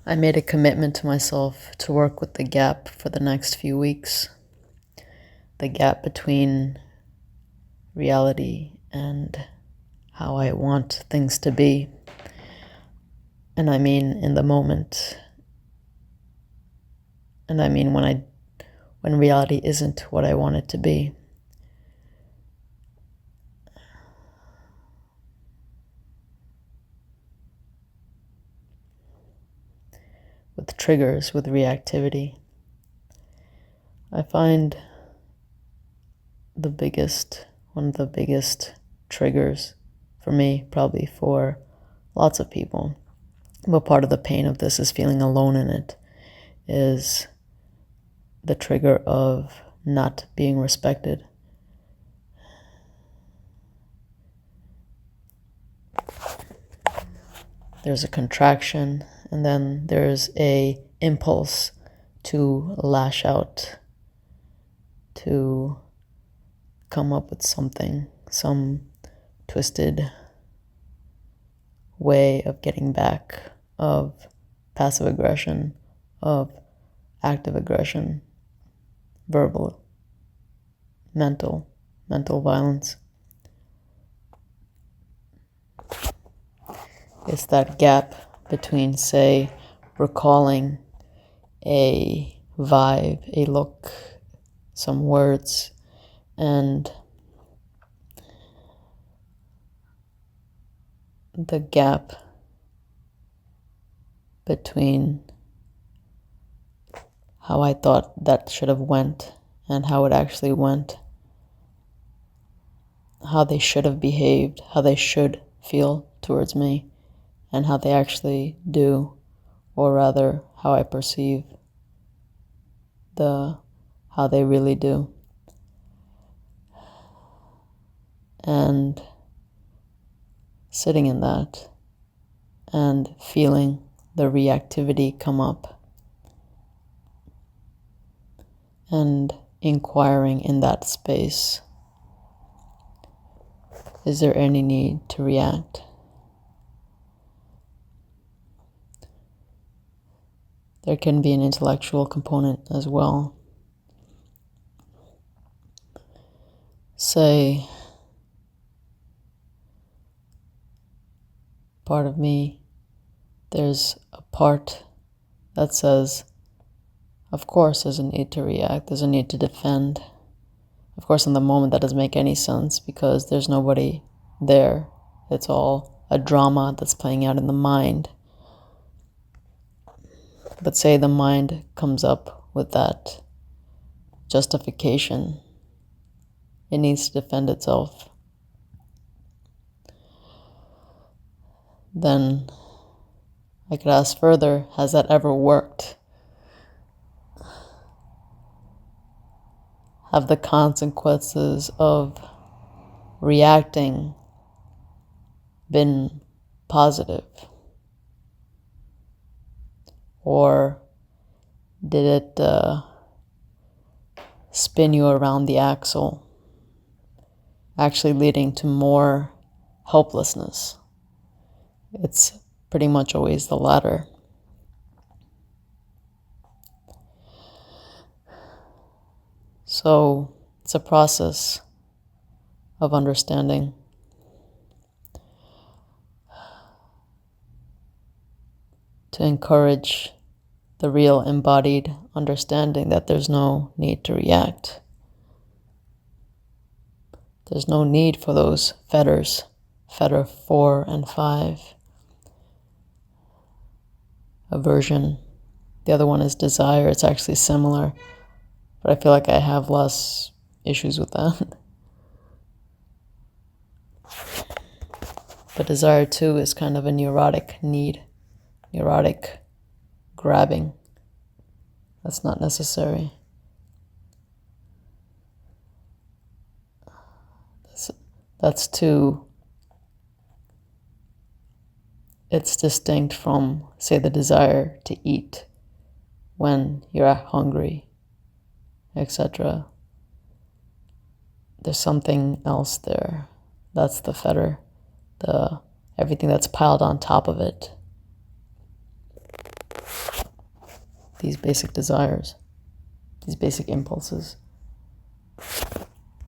I made a commitment to myself to work with the gap for the next few weeks. The gap between reality and how I want things to be. And I mean in the moment. And I mean when reality isn't what I want it to be. With triggers, with reactivity. I find one of the biggest triggers for me, probably for lots of people, but part of the pain of this is feeling alone in it, is the trigger of not being respected. There's a contraction, and then there's a impulse to lash out, to come up with something, some twisted way of getting back, of passive aggression, of active aggression, verbal, mental violence. It's that gap between, say, recalling a vibe, a look, some words, and the gap between how I thought that should have went and how it actually went, how they should have behaved, how they should feel towards me, and how they actually do, or rather how I perceive how they really do. And sitting in that and feeling the reactivity come up and inquiring in that space, is there any need to react? There can be an intellectual component as well. Say, part of me, there's a part that says, of course there's a need to react, there's a need to defend. Of course, in the moment that doesn't make any sense because there's nobody there. It's all a drama that's playing out in the mind. But say the mind comes up with that justification. It needs to defend itself. Then I could ask further, has that ever worked? Have the consequences of reacting been positive? Or did it spin you around the axle, actually leading to more helplessness? It's pretty much always the latter. So it's a process of understanding. To encourage the real embodied understanding that there's no need to react. There's no need for those fetters, fetter 4 and 5. Aversion. The other one is desire. It's actually similar, but I feel like I have less issues with that. But desire too is kind of a neurotic need, neurotic grabbing. That's not necessary. That's too, it's distinct from, say, the desire to eat when you're hungry, etc. There's something else there. That's the fetter, everything that's piled on top of it. these basic desires, these basic impulses.